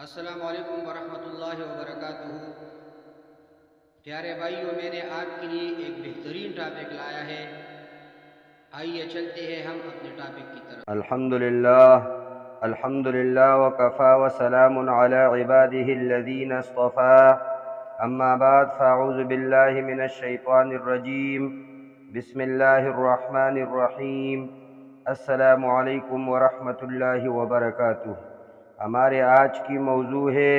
السلام علیکم ورحمۃ اللہ وبرکاتہ۔ پیارے بھائیوں، میں نے آپ کے لیے ایک بہترین ٹاپک لایا ہے۔ آئیے چلتے ہیں ہم اپنے ٹاپک کی طرف۔ الحمدللہ وکفا وسلام علی عباده الذین اصطفى، اما بعد فاعوذ باللہ من الشیطان الرجیم، بسم اللہ الرحمن الرحیم۔ السلام علیکم ورحمۃ اللہ وبرکاتہ۔ ہمارے آج کی موضوع ہے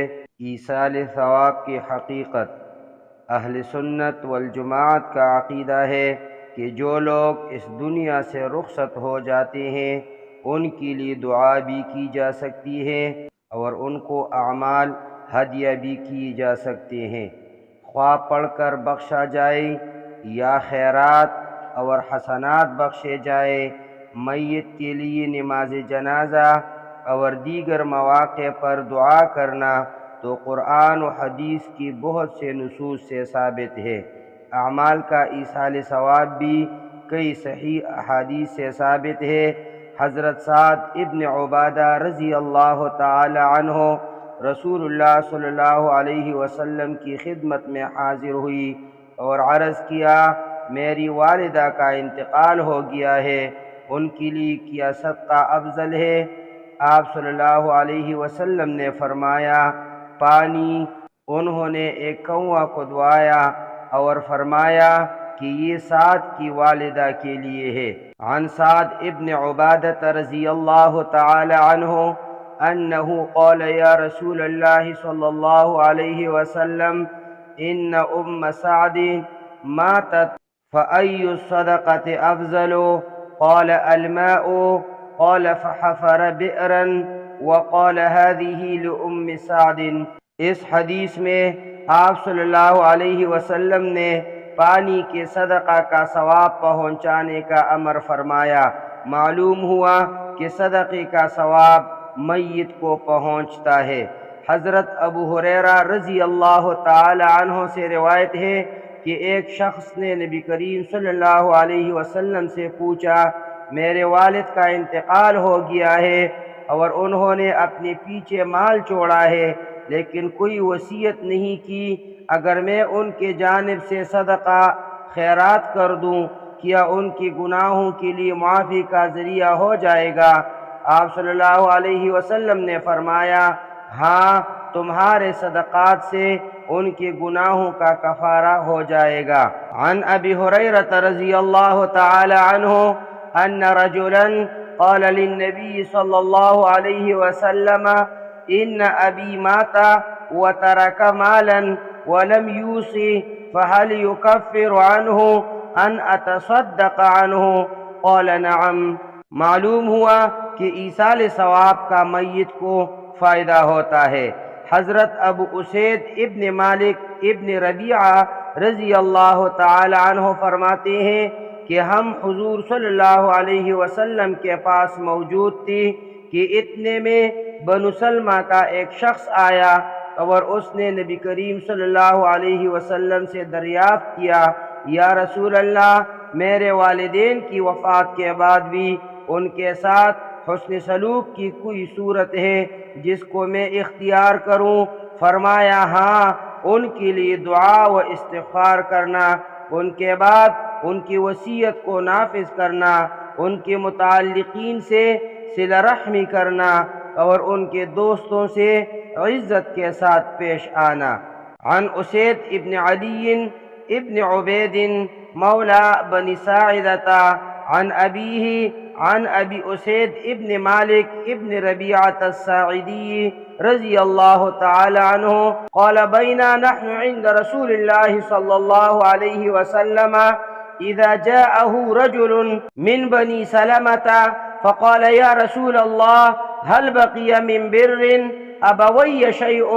ایصال ثواب کی حقیقت۔ اہل سنت والجماعت کا عقیدہ ہے کہ جو لوگ اس دنیا سے رخصت ہو جاتے ہیں ان کے لیے دعا بھی کی جا سکتی ہے اور ان کو اعمال ہدیہ بھی کی جا سکتے ہیں، خواہ پڑھ کر بخشا جائے یا خیرات اور حسنات بخشے جائے۔ میت کے لیے نماز جنازہ اور دیگر مواقع پر دعا کرنا تو قرآن و حدیث کی بہت سے نصوص سے ثابت ہے۔ اعمال کا ایصال ثواب بھی کئی صحیح احادیث سے ثابت ہے۔ حضرت سعد ابن عبادہ رضی اللہ تعالی عنہ رسول اللہ صلی اللہ علیہ وسلم کی خدمت میں حاضر ہوئی اور عرض کیا، میری والدہ کا انتقال ہو گیا ہے، ان کے لیے کیا صدقہ افضل ہے؟ آپ صلی اللہ علیہ وسلم نے فرمایا، پانی۔ انہوں نے ایک کنواں کھدوایا اور فرمایا کہ یہ سعد کی والدہ کے لیے ہے۔ عن سعد ابن عبادہ رضی اللہ تعالی عنہ انہ قال یا رسول اللہ صلی اللہ علیہ وسلم ان ام سعد ماتت فأی الصدقة افضل؟ قال الماء، قال فحفر بئرا وقال هذه لأم سعد۔ اس حدیث میں آپ صلی اللہ علیہ وسلم نے پانی کے صدقہ کا ثواب پہنچانے کا امر فرمایا۔ معلوم ہوا کہ صدقے کا ثواب میت کو پہنچتا ہے۔ حضرت ابو ہریرہ رضی اللہ تعالی عنہ سے روایت ہے کہ ایک شخص نے نبی کریم صلی اللہ علیہ وسلم سے پوچھا، میرے والد کا انتقال ہو گیا ہے اور انہوں نے اپنے پیچھے مال چھوڑا ہے لیکن کوئی وصیت نہیں کی، اگر میں ان کے جانب سے صدقہ خیرات کر دوں کیا ان کے گناہوں کے لیے معافی کا ذریعہ ہو جائے گا؟ آپ صلی اللہ علیہ وسلم نے فرمایا، ہاں، تمہارے صدقات سے ان کے گناہوں کا کفارہ ہو جائے گا۔ عن ابی ہریرہ رضی اللہ تعالی عنہ ان رجلا قال للنبي صلى الله عليه وسلم إن أبي مات وترك مالا ولم يوصي فهل يكفر عنه أن أتصدق عنه؟ قال نعم۔ معلوم ہوا کہ ایصال ثواب کا میت کو فائدہ ہوتا ہے۔ حضرت ابو اسید ابن مالک ابن ربیعہ رضی اللہ تعالی عنہ فرماتے ہیں کہ ہم حضور صلی اللہ علیہ وسلم کے پاس موجود تھی کہ اتنے میں بنو سلمہ کا ایک شخص آیا اور اس نے نبی کریم صلی اللہ علیہ وسلم سے دریافت کیا، یا رسول اللہ، میرے والدین کی وفات کے بعد بھی ان کے ساتھ حسن سلوک کی کوئی صورت ہے جس کو میں اختیار کروں؟ فرمایا، ہاں، ان کے لیے دعا و استغفار کرنا، ان کے بعد ان کی وصیت کو نافذ کرنا، ان کے متعلقین سے صلہ رحمی کرنا اور ان کے دوستوں سے عزت کے ساتھ پیش آنا۔ عن اسید ابن علی ابن عبید مولا بنی ساعدہ عن ابیہ عن ابی اسید ابن مالک ابن ربیعۃ الساعدی رضی اللہ تعالی عنہ قال بینا نحن عند رسول اللہ صلی اللہ علیہ وسلم اذا جاءه رجل من بني سلمة فقال يا رسول الله هل بقي من بر أبوي شيء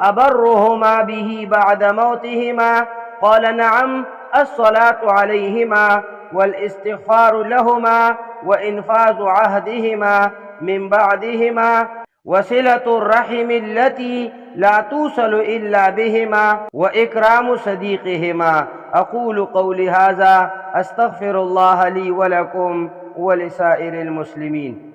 أبرهما به بعد موتهما؟ قال نعم، الصلاة عليهما والاستغفار لهما وإنفاذ عهدهما من بعدهما وصلة الرحم التي لا توصل إلا بهما وإكرام صديقهما۔ أقول قولي هذا أستغفر الله لي ولكم ولسائر المسلمين۔